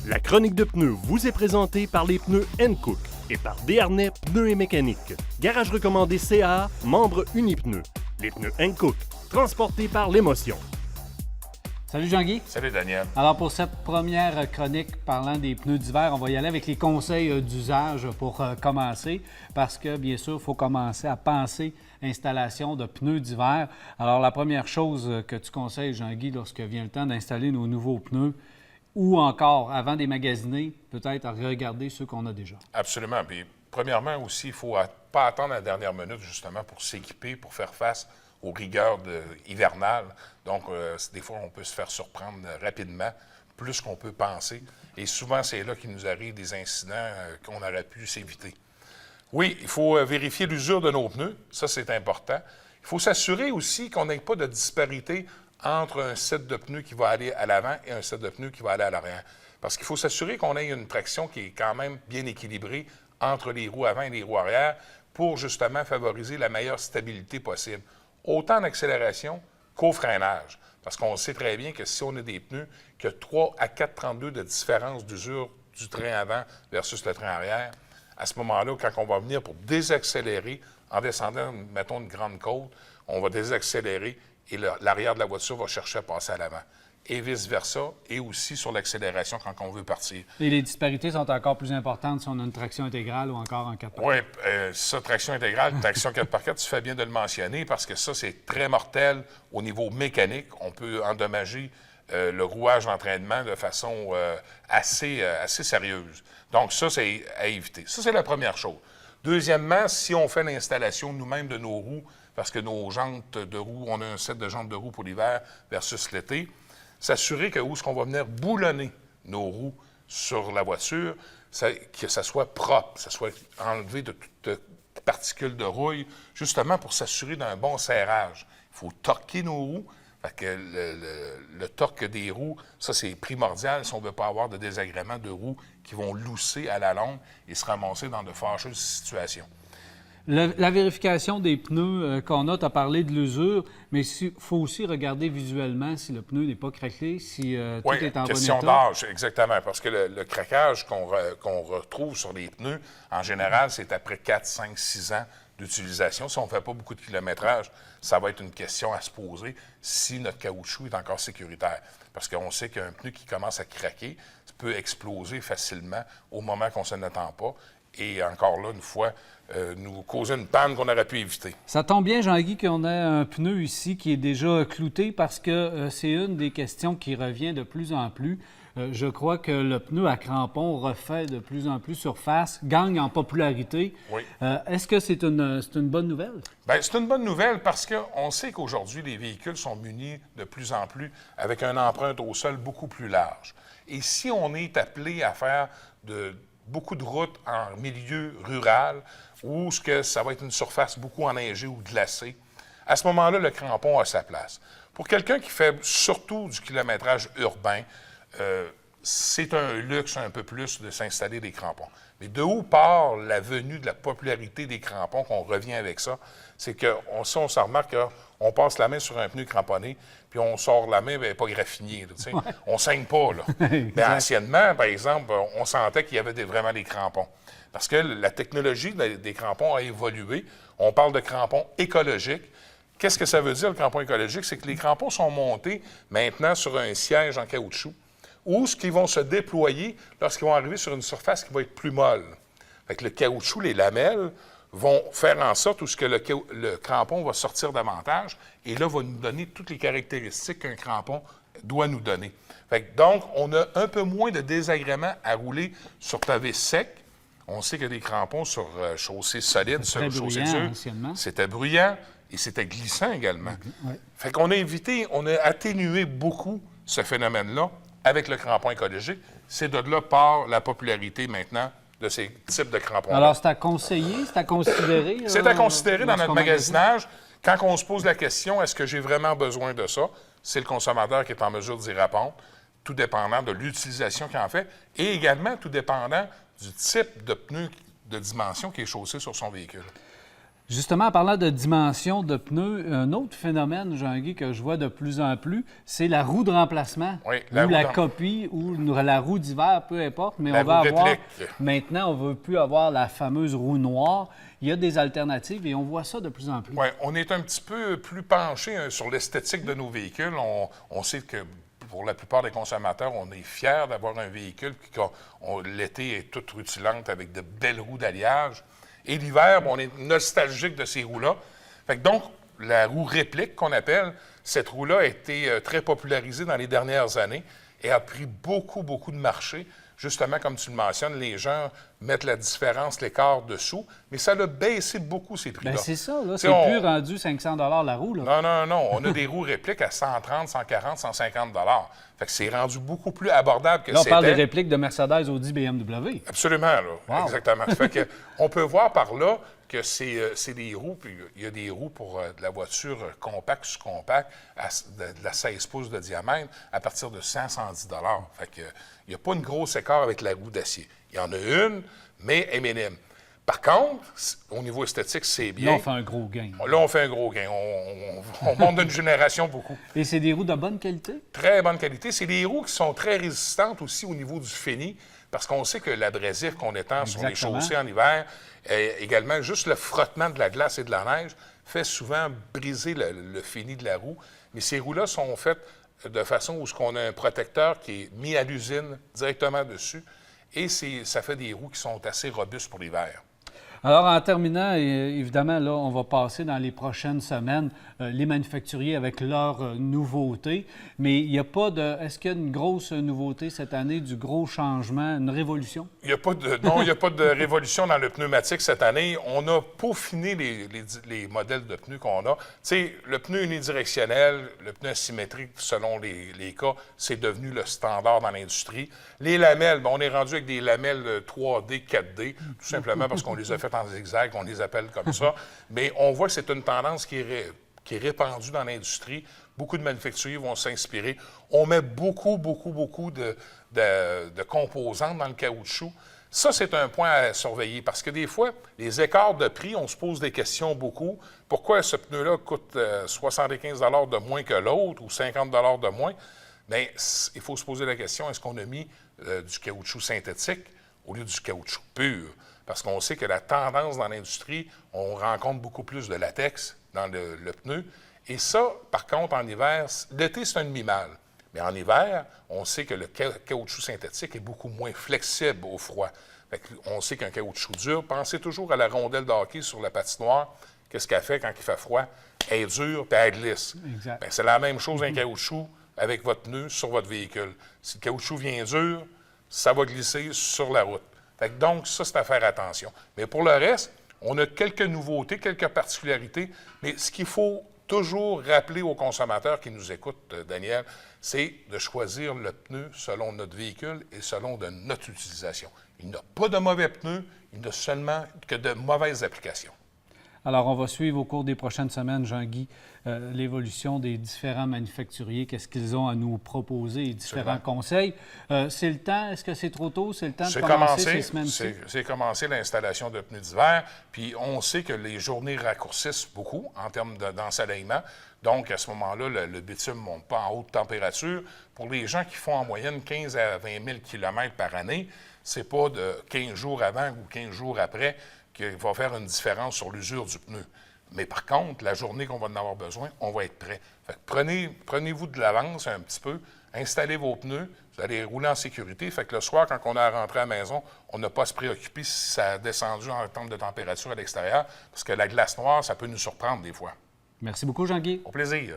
La chronique de pneus vous est présentée par les pneus Hankook et par Desharnais Pneus et Mécanique. Garage recommandé CA, membre Unipneu. Les pneus Hankook, transportés par l'émotion. Salut Jean-Guy. Salut Daniel. Alors pour cette première chronique parlant des pneus d'hiver, on va y aller avec les conseils d'usage pour commencer parce que bien sûr, il faut commencer à penser installation de pneus d'hiver. Alors la première chose que tu conseilles Jean-Guy lorsque vient le temps d'installer nos nouveaux pneus ou encore avant des magasiner, peut-être à regarder ceux qu'on a déjà. Absolument. Puis premièrement aussi, il ne faut pas attendre la dernière minute justement pour s'équiper, pour faire face aux rigueurs hivernales. Donc, des fois, on peut se faire surprendre rapidement, plus qu'on peut penser. Et souvent, c'est là qu'il nous arrive des incidents qu'on aurait pu s'éviter. Oui, il faut vérifier l'usure de nos pneus. Ça, c'est important. Il faut s'assurer aussi qu'on n'ait pas de disparité entre un set de pneus qui va aller à l'avant et un set de pneus qui va aller à l'arrière. Parce qu'il faut s'assurer qu'on ait une traction qui est quand même bien équilibrée entre les roues avant et les roues arrière pour justement favoriser la meilleure stabilité possible. Autant en accélération qu'au freinage. Parce qu'on sait très bien que si on a des pneus qui ont 3 à 4,32 de différence d'usure du train avant versus le train arrière, à ce moment-là, quand on va venir pour désaccélérer, en descendant, mettons, une grande côte, on va désaccélérer et l'arrière de la voiture va chercher à passer à l'avant. Et vice-versa, et aussi sur l'accélération quand on veut partir. Et les disparités sont encore plus importantes si on a une traction intégrale ou encore en 4x4. Oui, ça, traction intégrale, traction 4x4, tu fais bien de le mentionner parce que ça, c'est très mortel au niveau mécanique. On peut endommager le rouage d'entraînement de façon assez sérieuse. Donc ça, c'est à éviter. Ça, c'est la première chose. Deuxièmement, si on fait l'installation nous-mêmes de nos roues, parce que nos jantes de roues, on a un set de jantes de roues pour l'hiver versus l'été, s'assurer que où est-ce qu'on va venir boulonner nos roues sur la voiture, que ça soit propre, ça soit enlevé de toutes particules de rouille, justement pour s'assurer d'un bon serrage. Il faut torquer nos roues. Fait que le torque des roues, ça, c'est primordial si on ne veut pas avoir de désagréments de roues qui vont lousser à la longue et se ramasser dans de fâcheuses situations. La vérification des pneus qu'on a, tu as parlé de l'usure, mais il faut aussi regarder visuellement si le pneu n'est pas craqué, si tout est en bon question état. d'âge, exactement, parce que le craquage qu'on retrouve sur les pneus, en général, c'est après 4, 5, 6 ans d'utilisation. Si on ne fait pas beaucoup de kilométrage, ça va être une question à se poser si notre caoutchouc est encore sécuritaire. Parce qu'on sait qu'un pneu qui commence à craquer peut exploser facilement au moment qu'on ne s'en attend pas. Et encore là, une fois, nous causer une panne qu'on aurait pu éviter. Ça tombe bien, Jean-Guy, qu'on ait un pneu ici qui est déjà clouté parce que c'est une des questions qui revient de plus en plus. Je crois que le pneu à crampons refait de plus en plus surface, gagne en popularité. Oui. Est-ce que c'est une bonne nouvelle? Bien, c'est une bonne nouvelle parce qu'on sait qu'aujourd'hui, les véhicules sont munis de plus en plus avec une empreinte au sol beaucoup plus large. Et si on est appelé à faire beaucoup de routes en milieu rural où ça va être une surface beaucoup enneigée ou glacée, à ce moment-là, le crampon a sa place. Pour quelqu'un qui fait surtout du kilométrage urbain, c'est un luxe un peu plus de s'installer des crampons. Mais de où part la venue de la popularité des crampons, qu'on revient avec ça, c'est qu'on se remarque qu'on passe la main sur un pneu cramponné, puis on sort la main, bien, pas graffinée. Ouais. On ne saigne pas, là. Mais anciennement, par exemple, on sentait qu'il y avait vraiment des crampons. Parce que la technologie des crampons a évolué. On parle de crampons écologiques. Qu'est-ce que ça veut dire, le crampon écologique? C'est que les crampons sont montés maintenant sur un siège en caoutchouc, ou ce qu'ils vont se déployer lorsqu'ils vont arriver sur une surface qui va être plus molle. Fait que le caoutchouc, les lamelles, vont faire en sorte où le crampon va sortir davantage et là, va nous donner toutes les caractéristiques qu'un crampon doit nous donner. Fait que, donc, on a un peu moins de désagréments à rouler sur pavé sec. On sait que des crampons sur chaussée solide, sur chaussée dure, c'était bruyant et c'était glissant également. Oui. Fait qu'on on a atténué beaucoup ce phénomène-là avec le crampon écologique. C'est de là part la popularité maintenant de ces types de crampons-là. Alors, c'est à conseiller, c'est à considérer? C'est à considérer dans notre magasinage. Quand on se pose la question, est-ce que j'ai vraiment besoin de ça? C'est le consommateur qui est en mesure d'y répondre, tout dépendant de l'utilisation qu'il en fait et également tout dépendant du type de pneu de dimension qui est chaussé sur son véhicule. Justement, en parlant de dimension de pneus, un autre phénomène, Jean-Guy, que je vois de plus en plus, c'est la roue de remplacement. Oui, ou la copie, ou la roue d'hiver, peu importe. Mais on va avoir. Maintenant, on ne veut plus avoir la fameuse roue noire. Il y a des alternatives et on voit ça de plus en plus. Oui, on est un petit peu plus penché sur l'esthétique de nos véhicules. On sait que pour la plupart des consommateurs, on est fiers d'avoir un véhicule, puis l'été est toute rutilante avec de belles roues d'alliage. Et l'hiver, on est nostalgique de ces roues-là. Fait que donc, la roue réplique qu'on appelle, cette roue-là a été très popularisée dans les dernières années et a pris beaucoup, beaucoup de marché. Justement, comme tu le mentionnes, les gens mettent la différence, l'écart dessous, mais ça a baissé beaucoup ces prix-là. Bien, c'est ça, là. C'est plus rendu 500 la roue, là. Non. On a des roues répliques à 130, 140, 150 Fait que c'est rendu beaucoup plus abordable que là, on c'était. parle des répliques de Mercedes, Audi, BMW. Absolument, là. Wow. Exactement. Fait que on peut voir par là que c'est des roues, puis il y a des roues pour de la voiture compacte, sous-compacte, de la 16 pouces de diamètre, à partir de 100, 110 Fait que il n'y a pas une grosse écart avec la roue d'acier. Il y en a une, mais elle est minime. Par contre, au niveau esthétique, c'est bien. Là, on fait un gros gain. Là, on fait un gros gain. On monte d'une génération beaucoup. Et c'est des roues de bonne qualité? Très bonne qualité. C'est des roues qui sont très résistantes aussi au niveau du fini, parce qu'on sait que l'abrasif qu'on étend sur les chaussées en hiver, également, juste le frottement de la glace et de la neige fait souvent briser le fini de la roue. Mais ces roues-là sont faites de façon où on a un protecteur qui est mis à l'usine directement dessus, et ça fait des roues qui sont assez robustes pour l'hiver. Alors, en terminant, évidemment, là, on va passer dans les prochaines semaines les manufacturiers avec leurs nouveautés. Mais il n'y a pas de... Est-ce qu'il y a une grosse nouveauté cette année, du gros changement, une révolution? Il n'y a pas de révolution dans le pneumatique cette année. On a peaufiné les modèles de pneus qu'on a. Tu sais, le pneu unidirectionnel, le pneu asymétrique, selon les cas, c'est devenu le standard dans l'industrie. Les lamelles, on est rendu avec des lamelles 3D, 4D, tout simplement parce qu'on les a faites en zigzag, on les appelle comme ça. Mais on voit que c'est une tendance qui est répandue dans l'industrie. Beaucoup de manufacturiers vont s'inspirer. On met beaucoup de composantes dans le caoutchouc. Ça, c'est un point à surveiller parce que des fois, les écarts de prix, on se pose des questions beaucoup. Pourquoi ce pneu-là coûte 75 de moins que l'autre ou 50 de moins? Bien, il faut se poser la question, est-ce qu'on a mis du caoutchouc synthétique au lieu du caoutchouc pur? Parce qu'on sait que la tendance dans l'industrie, on rencontre beaucoup plus de latex dans le pneu. Et ça, par contre, en hiver, l'été, c'est un demi-mal. Mais en hiver, on sait que le caoutchouc synthétique est beaucoup moins flexible au froid. On sait qu'un caoutchouc dur, pensez toujours à la rondelle de hockey sur la patinoire. Qu'est-ce qu'elle fait quand il fait froid? Elle est dure, puis elle glisse. Bien, c'est la même chose un caoutchouc avec votre pneu sur votre véhicule. Si le caoutchouc vient dur, ça va glisser sur la route. Donc, ça, c'est à faire attention. Mais pour le reste, on a quelques nouveautés, quelques particularités, mais ce qu'il faut toujours rappeler aux consommateurs qui nous écoutent, Daniel, c'est de choisir le pneu selon notre véhicule et selon notre utilisation. Il n'y a pas de mauvais pneus, il n'y a seulement que de mauvaises applications. Alors, on va suivre au cours des prochaines semaines, Jean-Guy, l'évolution des différents manufacturiers, qu'est-ce qu'ils ont à nous proposer, les différents conseils. C'est le temps, est-ce que c'est trop tôt? C'est le temps de commencer ces semaines-ci? C'est commencé l'installation de pneus d'hiver, puis on sait que les journées raccourcissent beaucoup en termes d'ensoleillement. Donc, à ce moment-là, le bitume ne monte pas en haute température. Pour les gens qui font en moyenne 15 à 20 000 km par année, c'est pas de 15 jours avant ou 15 jours après qu'il va faire une différence sur l'usure du pneu. Mais par contre, la journée qu'on va en avoir besoin, on va être prêt. Fait que prenez-vous de l'avance un petit peu, installez vos pneus, vous allez rouler en sécurité. Fait que le soir, quand on a rentré à la maison, on n'a pas à se préoccuper si ça a descendu en termes de température à l'extérieur, parce que la glace noire, ça peut nous surprendre des fois. Merci beaucoup, Jean-Guy. Au plaisir.